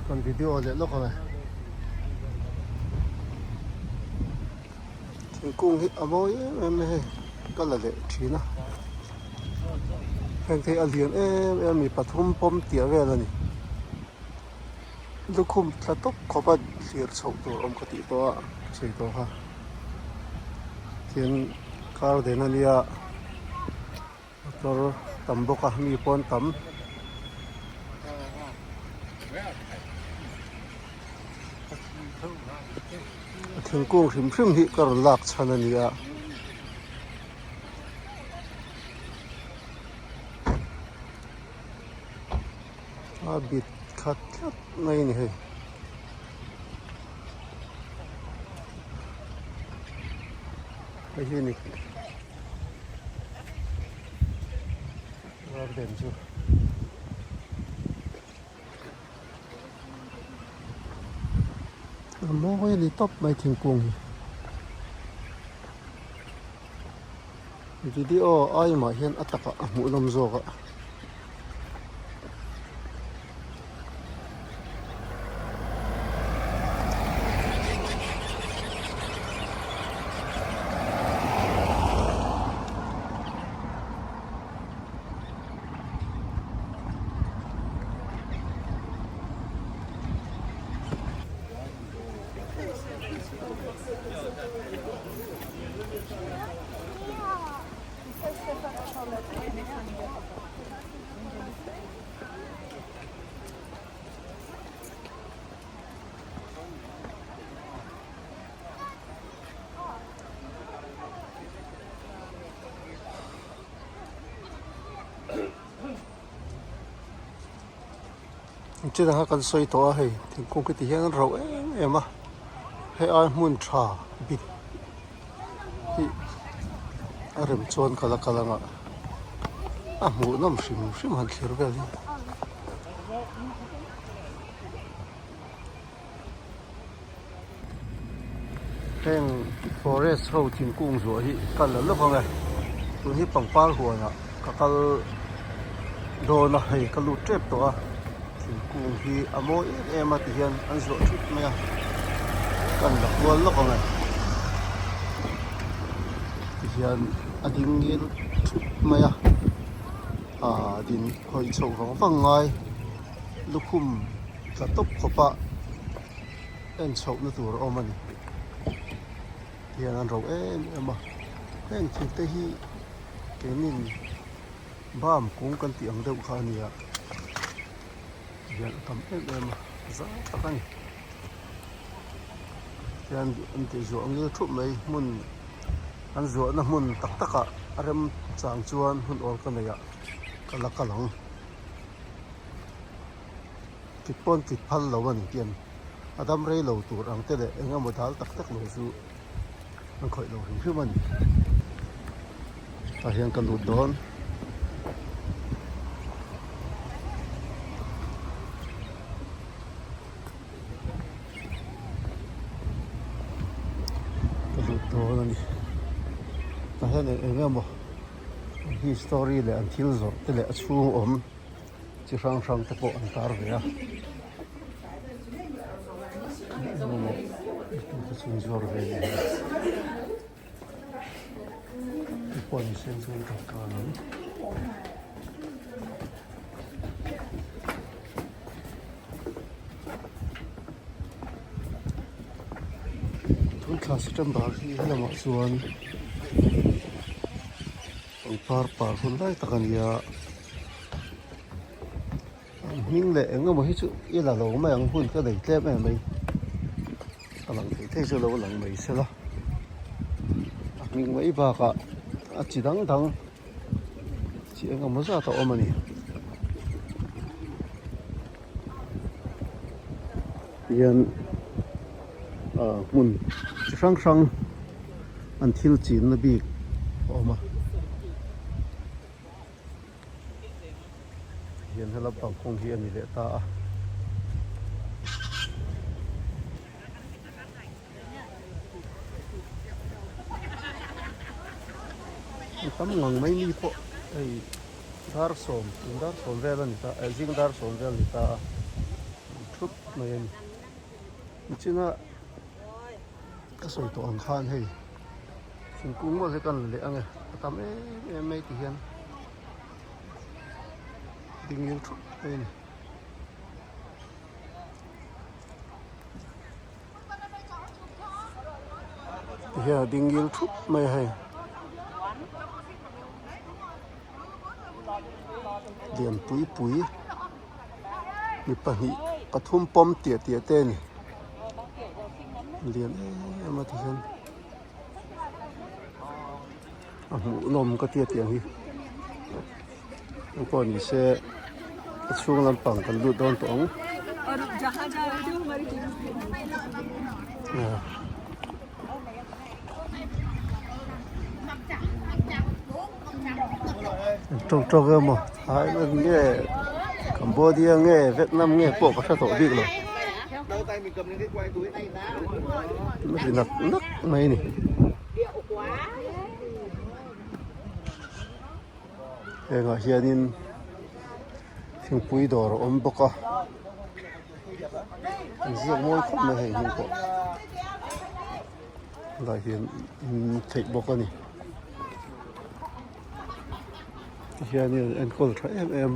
còn video để lúc này thì cung thì ở mỗi em có là để chỉ nó hàng thì ở liền em bị bắt thum pom tiệt về rồi nè lúc khum là tốt có bao nhiêu sầuตัวông có tíตัวchơiตัวha thiên car đến anh yaตัวtầm bốc à mi pon tầm thiên cung phim phim hi có lạc chân anh ya bịt khát khát này này cái gì này ra đèn chưa mua cái gì top mấy thiên cung video ai mà hiện ở tất cả mỗi năm rồi ạ trên đó cần xoay to hay thì cũng cái tiếng rậu em à hay ai muốn trà bịt thì ở đây chọn cả là ngã mua nằm xìm hẳn xíu về đi heng forest hậu thiên cung rồi thì cần là lớp này tụi hi bằng pal hùa nè các đồ là hay các lụt trép to cùng thì mỗi em mà hiện ăn rượu chút mẹ cần là buôn lúc này thì hiện anh đi nghiên chút mẹ đi hồi chậu vắng ngay lúc hôm là tốc của bạn em chậu nó tủ rồi mình thì ăn rượu em mà em chỉ thấy cái mình bám cũng cần tiếng đâu khá nhiều hiện cầm em rất chắc anh thì anh thì ruộng như trộm mấy muốn anh ruộng là muốn tắc à em chẳng chuan muốn ổn cái này ạ cái lăng kịch pon kịch phal lâu anh tiền Adam rây lâu tuổi anh thế đấy anh em một tháng tắc lâu su anh khỏi lâu hình phim anh ta hiện cần đột đón ta hiện anh em history le an thil zor te le chung chi rang te pawh an tar ve a tu chung zor ve ni pawh sen chung ka nan tun class tam ba hi hlama chuan par hun lai takania hing le enga mo hi chu ila lo ma ang hun ka dei tlem em mai alang thei chu lo lang mai se la ming mai ba ka a chi dang chi enga mo za ta omani yan mun chi sang an thil chin na bi oma hiện là bằng không hiện thì lệ ta tấm ngang mấy ni po ai dar som về là người ta zing dar som về người ta chút mai ani china ka soi to ang khan hei thingkung mo se kan le ange tam mai ti hian ding yu thu mai ni hian ding yu thu mai hei lian pui mi pahnih pathum pom tia te ni lian ama ti hian a hmuh nawm ka tia tiang hi pawh ni se a chhung lampang kan lut dawn tawng trâu mà Thái Lan nghe Cambodia nghe Vietnam nghe bộ có sao tổ đi rồi nó chỉ nặc mấy này để ngồi hier nên phim bùi đồ rồi ôm bọc à riêng môi không này hình như bộ lại hiện thịt bọc này hier nên anh coi thấy em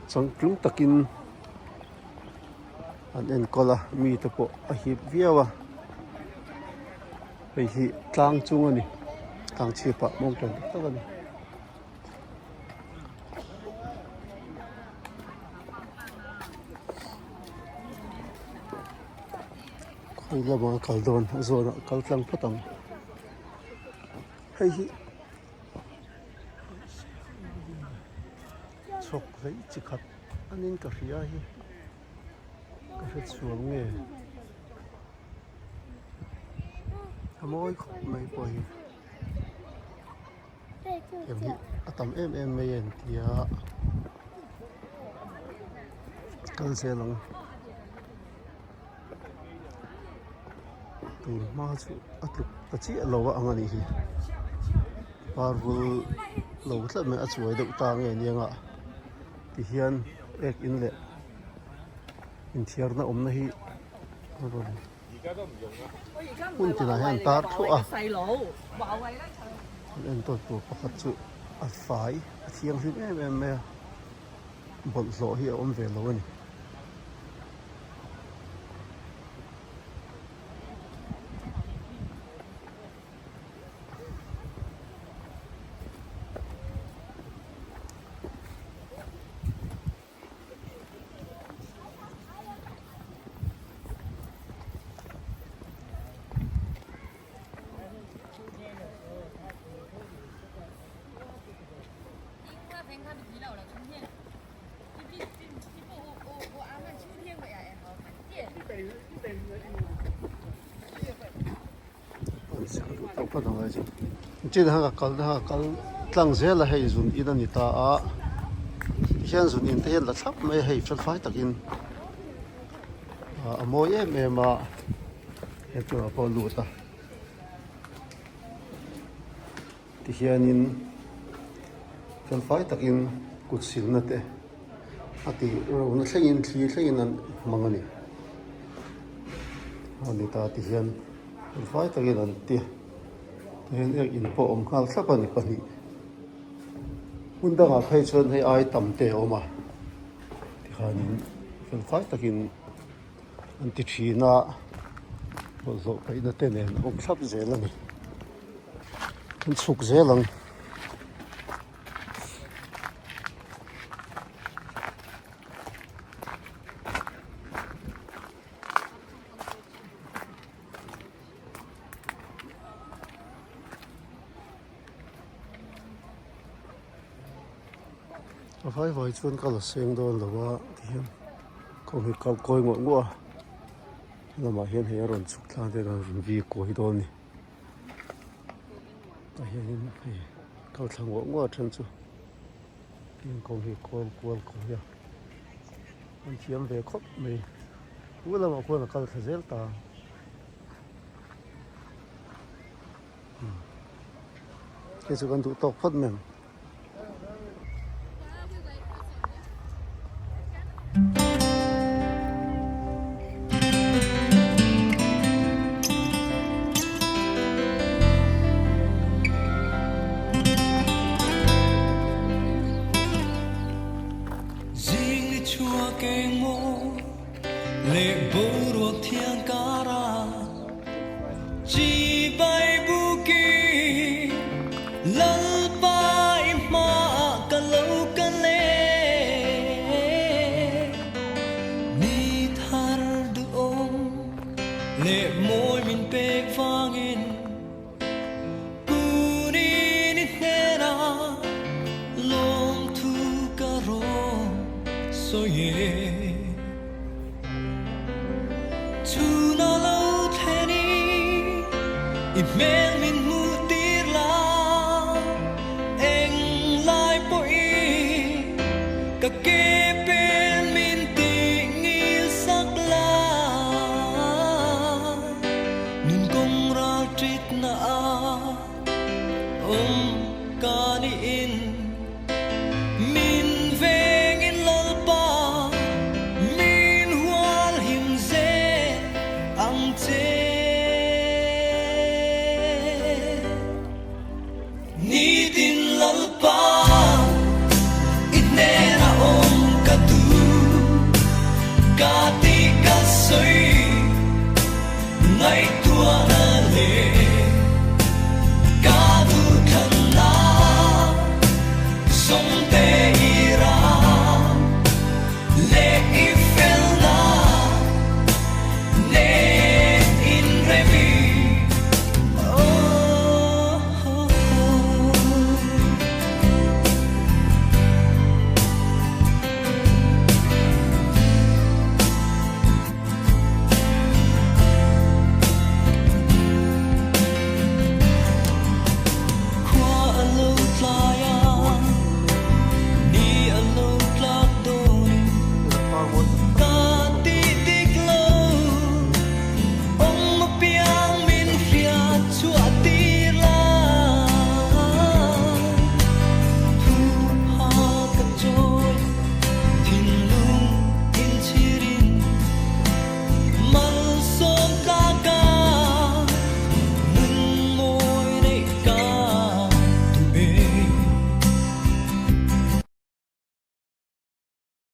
chẳng chúng ta kinh anh coi là mi tập bộ hiệp viêu à bây giờ tăng chung anh tăng chi bạc mong cần tất cả này coi là mà cầu đồn rồi cầu tăng phát tăng hay chọc lấy chỉ khát anh nên cà phê hi cà phê xuống nghe môi mấy bồi em hi tầm em mấy em thì cần xe lắm từ mà chú ắt lục ta chỉ lâu anh anh hi bao vụ lâu lắm mà chuối đậu ta nghe niang ạ thì hiện ek in lệ in thiar na na hi rồi kun ti na hen tar thu à en to tu pakhat chu a fai a thiang hi em bol zo hi về lo ni bắt đầu rồi trên hàng cái tăng giá là hay dùng in anh ta hiện dùng in thế là sắp mấy hay phân phái đặc in mỗi em mà hiện chỗ bao lụt ta thì hiện in phân phái đặc in cột xỉu nè thế thì rồi nó xây in anh mang anh anh ta thì hiện phân phái đặc in anh tiền nên in po om khal sắp anh pani unda ngà phê chuan hay ai tầm tèo mà thì khanin phần phái takin anh ti thi na bộ zo cái nó tên này ông sắp dễ lắm anh sụp dễ lắm phải vài chuan cả là xem đó làว่าที่không hiểu câu coi ngọn ngõ là mà hiện hiện rồi chụp ra đây là vì coi đó nè tại hiện câu thằng ngọn ngõ chân chú hiện không hiểu coi ya anh chiếm về khóc mày bữa là mà coi là câu thời gian ta cái sự cần tụ tập phát mình chua keng mo lệ bố ruột thiêng cá ra chỉ bay bu kỳ lal bay mà cả lâu cả lệ ni thar du ong lệ môi mình bê vang in cu ni ni nera long thu cả rong so ye tu na lâu thế ni email mình mu tir la eng lai bội cả